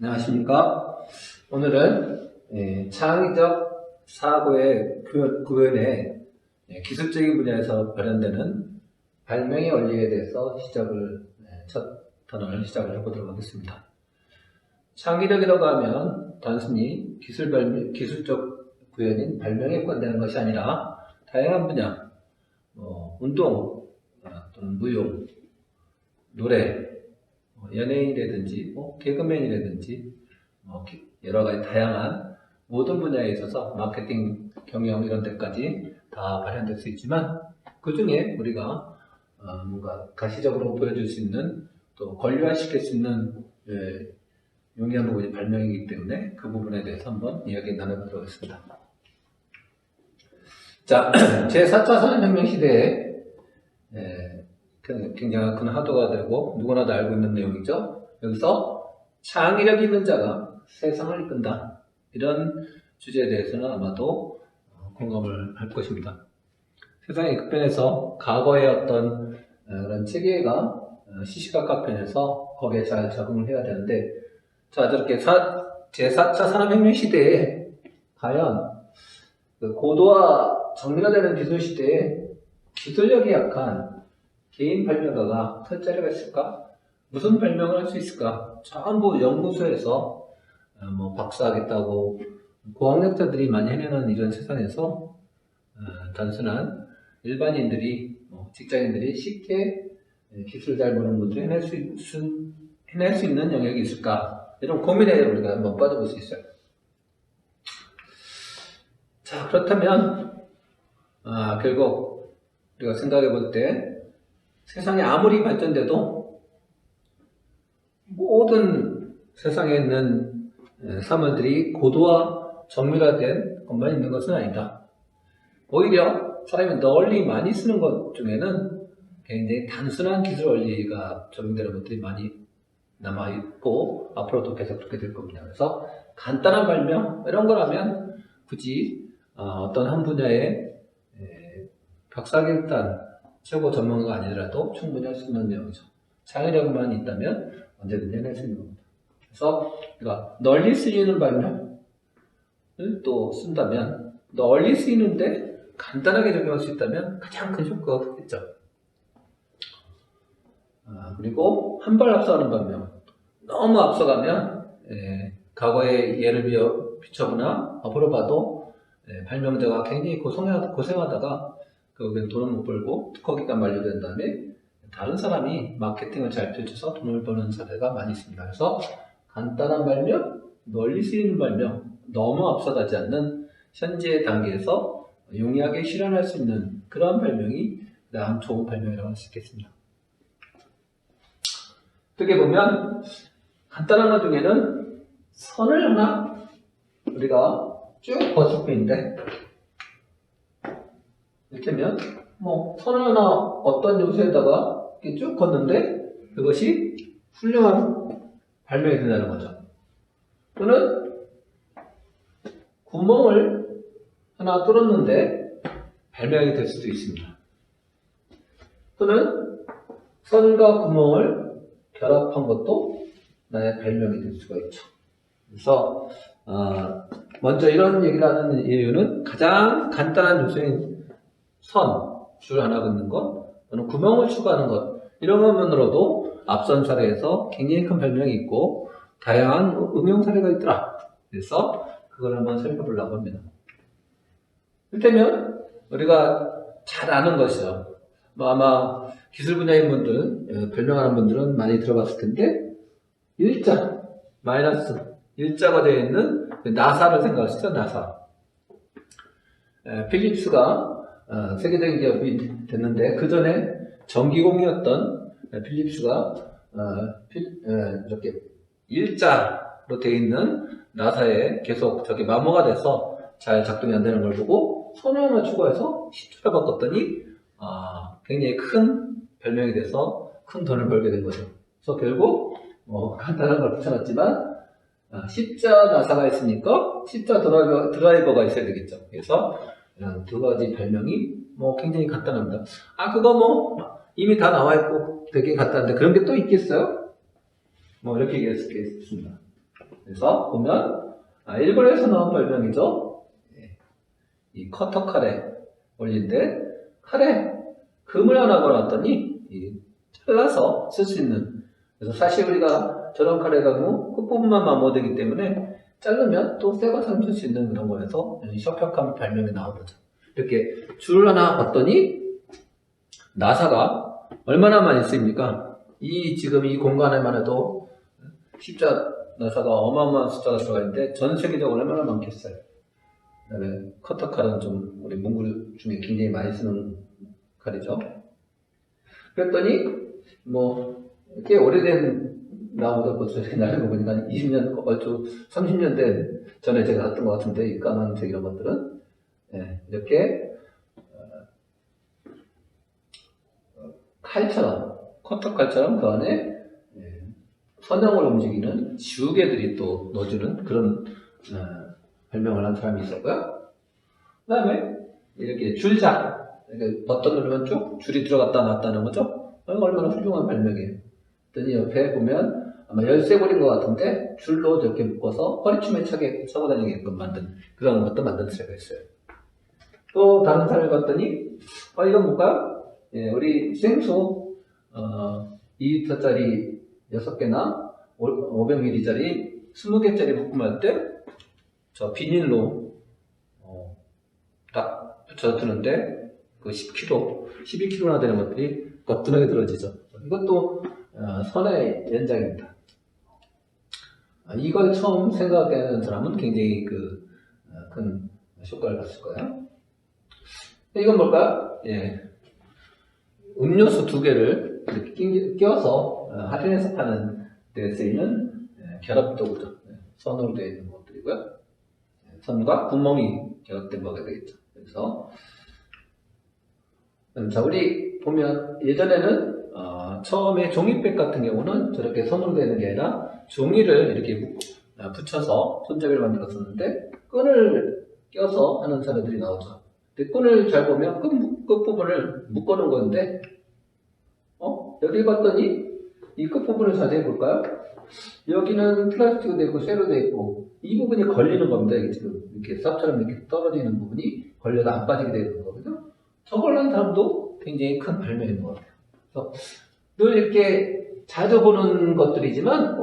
안녕하십니까. 오늘은 창의적 사고의 구현의 기술적인 분야에서 발현되는 발명의 원리에 대해서 첫 단원을 시작을 해보도록 하겠습니다. 창의력이라고 하면 단순히 기술적 구현인 발명에 관대한 것이 아니라 다양한 분야, 운동 또는 무용, 노래, 연예인이라든지 개그맨이라든지 여러가지 다양한 모든 분야에 있어서 마케팅, 경영 이런 데까지 다 발현될 수 있지만 그 중에 우리가 뭔가 가시적으로 보여줄 수 있는 또 권리화시킬 수 있는 용이한 부분이 발명이기 때문에 그 부분에 대해서 한번 이야기 나눠보도록 하겠습니다. 자, 제4차 산업혁명 시대에 굉장히 큰 화두가 되고 누구나 다 알고 있는 내용이죠. 여기서 창의력 있는 자가 세상을 이끈다. 이런 주제에 대해서는 아마도 공감을 할 것입니다. 세상의 급변해서 과거의 어떤 그런 체계가 시시각각 변해서 거기에 잘 적응을 해야 되는데, 자, 저렇게 제4차 산업혁명 시대에 과연 그 고도화 정밀화되는 기술 시대에 기술력이 약한 개인 발명가가 설 자리가 있을까? 무슨 발명을 할 수 있을까? 전부 연구소에서 박사하겠다고 고학력자들이 많이 해내는 이런 세상에서 단순한 일반인들이, 직장인들이 쉽게 기술 잘 모르는 분들이 해낼 수 있는 영역이 있을까? 이런 고민에 우리가 한번 빠져볼 수 있어요. 자, 그렇다면 결국 우리가 생각해 볼 때 세상이 아무리 발전돼도 모든 세상에 있는 사물들이 고도화 정밀화된 것만 있는 것은 아니다. 오히려 사람이 널리 많이 쓰는 것 중에는 굉장히 단순한 기술 원리가 적용되는 것들이 많이 남아있고 앞으로도 계속 그렇게 될 겁니다. 그래서 간단한 발명 이런 거라면 굳이 어떤 한 분야의 박사학위를 최고 전문가가 아니더라도 충분히 할 수 있는 내용이죠. 창의력만 있다면 언제든지 해낼 수 있는 겁니다. 그래서 우리가 널리 쓰이는 발명을 또 쓴다면 널리 쓰이는데 간단하게 적용할 수 있다면 가장 큰 효과가 크겠죠. 그리고 한 발 앞서가는 발명, 너무 앞서가면 과거의 예를 비춰보나 앞으로 봐도 발명자가 굉장히 고생하다가 결국엔 돈을 못 벌고 특허 기간 만료된 다음에 다른 사람이 마케팅을 잘 펼쳐서 돈을 버는 사례가 많이 있습니다. 그래서 간단한 발명, 널리 쓰이는 발명, 너무 앞서가지 않는 현재 단계에서 용이하게 실현할 수 있는 그런 발명이 가장 좋은 발명이라고 할 수 있겠습니다. 어떻게 보면 간단한 것 중에는 선을 하나 우리가 쭉 거칠 뿐인데, 이를테면 선을 하나 어떤 요소에다가 이렇게 쭉 걷는데 그것이 훌륭한 발명이 된다는 거죠. 또는 구멍을 하나 뚫었는데 발명이 될 수도 있습니다. 또는 선과 구멍을 결합한 것도 나의 발명이 될 수가 있죠. 그래서 먼저 이런 얘기를 하는 이유는 가장 간단한 요소인 선, 줄 하나 긋는 것, 또는 구멍을 추가하는 것, 이런 것만으로도 앞선 사례에서 굉장히 큰 발명이 있고 다양한 응용 사례가 있더라. 그래서 그걸 한번 살펴보려고 합니다. 이를테면 우리가 잘 아는 것이죠. 아마 기술 분야인 분들, 발명하는 분들은 많이 들어봤을 텐데, 일자, 마이너스, 일자가 되어 있는 나사를 생각하시죠, 나사. 필립스가 세계적인 기업이 됐는데, 그 전에 전기공이었던 필립스가 이렇게 일자로 되어 있는 나사에 계속 마모가 돼서 잘 작동이 안 되는 걸 보고 선을 하나 추가해서 10초를 바꿨더니 굉장히 큰 발명이 돼서 큰 돈을 벌게 된 거죠. 그래서 결국 간단한 걸 붙여놨지만 십자 나사가 있으니까 십자 드라이버가 있어야 되겠죠. 그래서 이런 두 가지 발명이 굉장히 간단합니다. 그거 이미 다 나와 있고 되게 간단한데 그런 게 또 있겠어요? 이렇게 얘기할 수 있겠습니다. 그래서 보면 일본에서 나온 별명이죠. 이 커터 칼에 올린데 칼에 금을 하나 걸어놨더니 잘라서 쓸 수 있는. 그래서 사실 우리가 저런 칼에 가고 끝부분만 마모되기 때문에 자르면 또 새 것처럼 쓸 수 있는 그런 거여서 셔평한 별명이 나온 거죠. 이렇게 줄 하나 봤더니 나사가 얼마나 많이 쓰입니까? 지금 이 공간에만 해도 십자 나사가 어마어마한 숫자가 들어가 있는데 전 세계적으로 얼마나 많겠어요. 그다음에 커터 칼은 좀 우리 문구 중에 굉장히 많이 쓰는 칼이죠. 그랬더니 꽤 오래된 나무도 벌써 나이를 보니까 20년, 얼추 30년 된 전에 제가 샀던 것 같은데 이 까만색 이런 것들은 이렇게 칼처럼 커터 칼처럼 그 안에 선형을 움직이는 지우개들이 또 넣어주는 그런 별명을 한 사람이 있었고요. 그 다음에 이렇게 줄자, 이렇게 버튼 누르면 쭉 줄이 들어갔다 나왔다는 거죠. 얼마나 훌륭한 별명이에요. 그랬더니 옆에 보면 아마 열쇠고리인 것 같은데 줄로 이렇게 묶어서 허리춤에 차게 차고 다니게끔 만든 그런 것도 만든 사례가 있어요. 또 다른 사례를 봤더니 이건 뭘까요? 우리 생수 2리터짜리 6개나 500ml짜리 20개짜리 부품할 때 저 비닐로 딱 붙여두는데 그 10kg, 12kg나 되는 것들이 거뜬하게 들어지죠. 이것도 선의 연장입니다. 이걸 처음 생각하는 사람은 굉장히 큰 효과를 봤을 거예요. 이건 뭘까요? 음료수 2개를 이렇게 끼워서 할인해서 파는 데 쓰이는 결합도구죠. 선으로 되어 있는 것들이고요. 선과 구멍이 결합된 거가 되겠죠. 그래서 자, 우리 보면 예전에는 처음에 종이백 같은 경우는 저렇게 선으로 되는 게 아니라 종이를 이렇게 붙여서 손잡이를 만들었었는데 끈을 껴서 하는 사례들이 나오죠. 근데 끈을 잘 보면 끝부분을 묶어놓은 건데 여기 봤더니 이 끝부분을 자세히 볼까요? 여기는 플라스틱으로 되어 있고 쇠로 되어 있고 이 부분이 걸리는 겁니다. 이게 지금 이렇게 삽처럼 이렇게 떨어지는 부분이 걸려서 안 빠지게 되어 있는 거거든요. 저걸 한 사람도 굉장히 큰 발명인 것 같아요. 그래서 늘 이렇게 자주 보는 것들이지만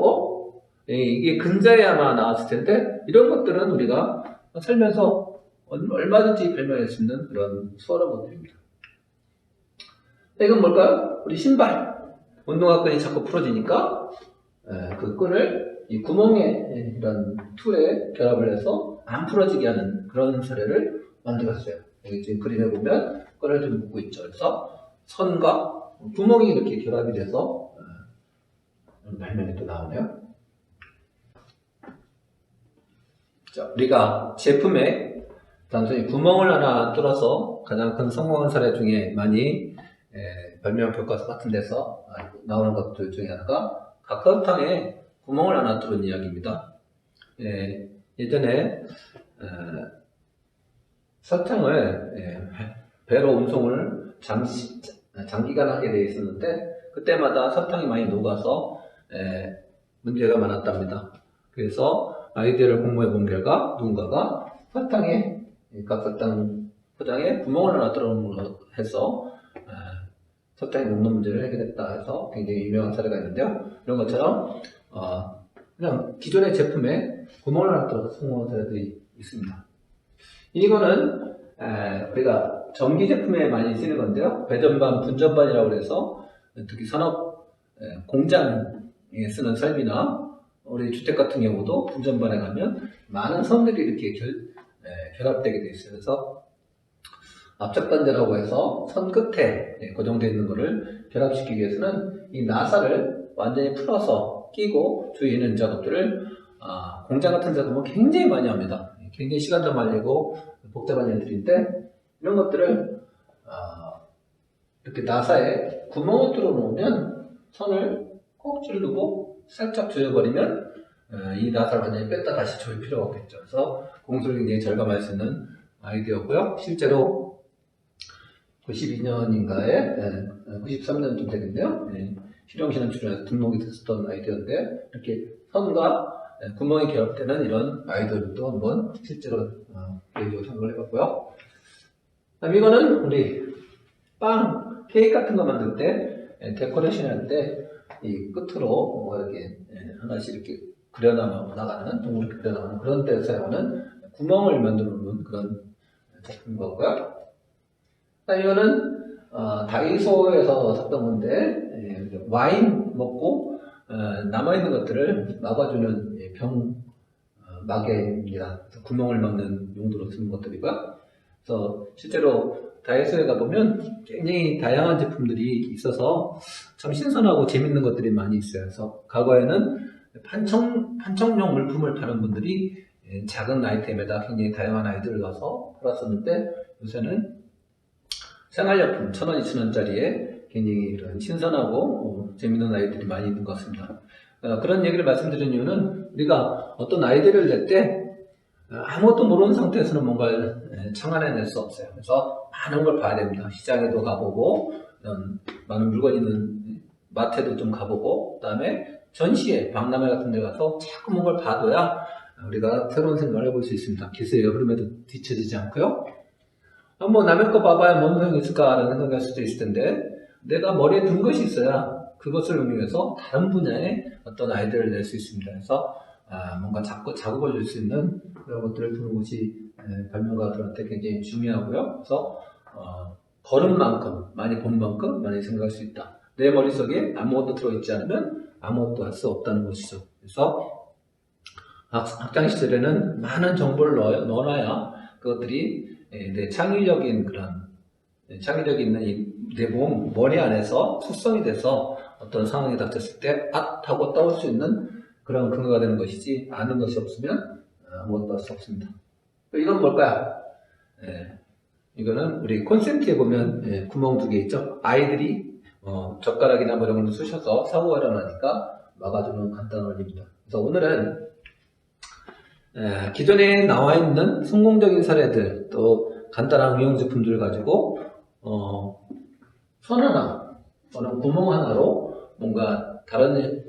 이게 근자에 아마 나왔을 텐데 이런 것들은 우리가 살면서 얼마든지 발명할 수 있는 그런 수월한 것들입니다. 이건 뭘까요? 우리 신발 운동화 끈이 자꾸 풀어지니까 그 끈을 이 구멍에 이런 툴에 결합을 해서 안 풀어지게 하는 그런 사례를 만들었어요. 여기 지금 그림에 보면 끈을 좀 묶고 있죠. 그래서 선과 구멍이 이렇게 결합이 돼서 발명이 또 나오네요. 자, 우리가 제품에 단순히 구멍을 하나 뚫어서 가장 큰 성공한 사례 중에 많이 별명 교과서 같은 데서 나오는 것들 중에 하나가 각설탕에 구멍을 하나 뚫은 이야기입니다. 예전에 설탕을 배로 운송을 장기간 하게 되어 있었는데 그때마다 설탕이 많이 녹아서 문제가 많았답니다. 그래서 아이디어를 공모해 본 결과 누군가가 각설탕 포장에 구멍을 하나 뚫어 해서 설탕이 녹는 문제를 해결했다 해서 굉장히 유명한 사례가 있는데요. 이런 것처럼 그냥 기존의 제품에 구멍을 하나 뚫어서 성공한 사례들이 있습니다. 이거는 우리가 전기 제품에 많이 쓰는 건데요. 배전반, 분전반이라고 해서 특히 산업 공장에 쓰는 설비나 우리 주택 같은 경우도 분전반에 가면 많은 선들이 이렇게 결합되게 되어 있어요. 그래서 압착단자라고 해서 선 끝에 고정되어 있는 것을 결합시키기 위해서는 이 나사를 완전히 풀어서 끼고 주위에 있는 작업들을 공장 같은 데 보면 굉장히 많이 합니다. 굉장히 시간도 말리고 복잡한 일들인데 이런 것들을 이렇게 나사에 구멍을 뚫어 놓으면 선을 꼭 찌르고 살짝 조여버리면 이 나사를 완전히 뺐다 다시 조일 필요가 없겠죠. 그래서 공수를 굉장히 절감할 수 있는 아이디어고요. 실제로 92년인가에 93년쯤 되겠네요. 실용신문 출연해서 등록이 됐었던 아이디어인데 이렇게 선과 구멍이 결합되는 이런 아이들도 한번 실제로 개인적으로 생각을 해봤고요. 그다음 이거는 우리 빵, 케이크 같은 거 만들 때 데코레이션 할 때 이 끝으로 뭐 이렇게 하나씩 이렇게 그려나가는 동물 그려나가는 그런 때 사용하는 구멍을 만들어 놓는 그런 제품인 거고요. 이거는 다이소에서 샀던 건데 와인 먹고 남아있는 것들을 막아주는 병 막개입니다. 구멍을 막는 용도로 쓰는 것들이고요. 그래서 실제로 다이소에 가보면 굉장히 다양한 제품들이 있어서 참 신선하고 재밌는 것들이 많이 있어요. 그래서 과거에는 판촉용 물품을 파는 분들이 작은 아이템에다 굉장히 다양한 아이들을 넣어서 팔았었는데 요새는 생활용품 1,000원, 2,000원짜리에 굉장히 이런 신선하고 재밌는 아이들이 많이 있는 것 같습니다. 그런 얘기를 말씀드린 이유는 우리가 어떤 아이디어를 낼 때 아무것도 모르는 상태에서는 뭔가를 창안해낼 수 없어요. 그래서 많은 걸 봐야 됩니다. 시장에도 가보고 많은 물건 있는 마트에도 좀 가보고 그 다음에 전시회, 박람회 같은 데 가서 자꾸 뭔가를 봐둬야 우리가 새로운 생각을 해볼 수 있습니다. 기술의 흐름에도 뒤처지지 않고요. 뭐 남의 거 봐봐야 뭔 소용이 있을까라는 생각할 수도 있을 텐데 내가 머리에 든 것이 있어야 그것을 응용해서 다른 분야의 어떤 아이디어를 낼 수 있습니다. 그래서 뭔가 자극을 줄 수 있는 그런 것들을 두는 것이 발명가들한테 굉장히 중요하고요. 그래서 걸은 만큼, 많이 본 만큼 많이 생각할 수 있다. 내 머릿속에 아무것도 들어있지 않으면 아무것도 할 수 없다는 것이죠. 그래서 학창 시절에는 많은 정보를 넣어놔야 그것들이 내 창의적인 그런 창의력이 있는 내 몸, 머리 안에서 숙성이 돼서 어떤 상황이 닥쳤을 때 하고 떠올 수 있는 그런 근거가 되는 것이지 아는 것이 없으면 아무것도 할 수 없습니다. 이건 뭘까요? 이거는 우리 콘센트에 보면 구멍 2개 있죠? 아이들이 젓가락이나 뭐 이런 걸 쑤셔서 사고가 일어나니까 막아주는 간단한 원리입니다. 그래서 오늘은 기존에 나와 있는 성공적인 사례들 또 간단한 응용 제품들을 가지고 선 하나 또는 구멍 하나로 뭔가 다른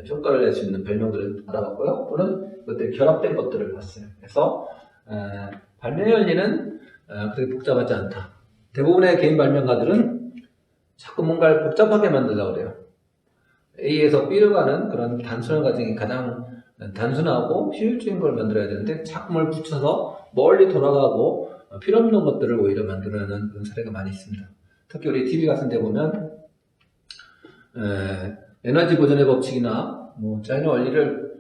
효과를 낼 수 있는 발명들을 알아봤고요. 또는 그것들 결합된 것들을 봤어요. 그래서 발명의 원리는 그렇게 복잡하지 않다. 대부분의 개인 발명가들은 자꾸 뭔가를 복잡하게 만들려고 그래요. A에서 B로 가는 그런 단순한 과정이 가장 단순하고 효율적인 걸 만들어야 되는데 자꾸 뭘 붙여서 멀리 돌아가고 필요 없는 것들을 오히려 만들어내는 그런 사례가 많이 있습니다. 특히 우리 TV 같은 데 보면 에너지 보존의 법칙이나 자연의 원리를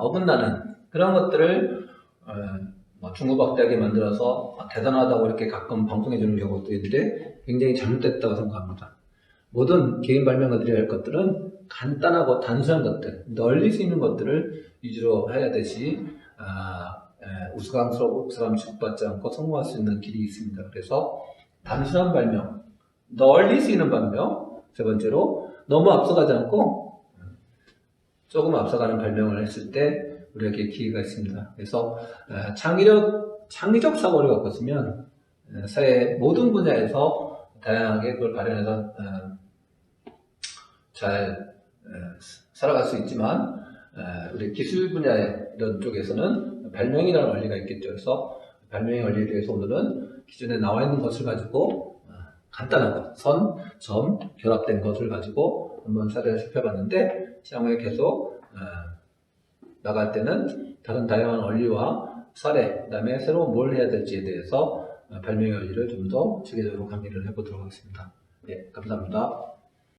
어긋나는 그런 것들을 중구박대하게 만들어서 대단하다고 이렇게 가끔 방송해 주는 경우도 있는데 굉장히 잘못됐다고 생각합니다. 모든 개인 발명가들이 할 것들은 간단하고 단순한 것들, 널리 수 있는 것들을 위주로 해야 되지 우스꽝스러운 사람 취급받지 않고 성공할 수 있는 길이 있습니다. 그래서 단순한 발명, 널리 수 있는 발명, 세 번째로 너무 앞서가지 않고 조금 앞서가는 발명을 했을 때 우리에게 기회가 있습니다. 그래서 창의적 사고를 갖고 있으면 사회 모든 분야에서 다양하게 그걸 발현해서 잘 살아갈 수 있지만 우리 기술 분야의 이런 쪽에서는 발명이라는 원리가 있겠죠. 그래서 발명의 원리에 대해서 오늘은 기존에 나와 있는 것을 가지고 간단한 것, 선, 점, 결합된 것을 가지고 한번 사례를 살펴봤는데 향후에 계속 나갈 때는 다른 다양한 원리와 사례, 그 다음에 새로 뭘 해야 될지에 대해서 발명의 원리를 좀 더 체계적으로 강의를 해보도록 하겠습니다. 네, 감사합니다.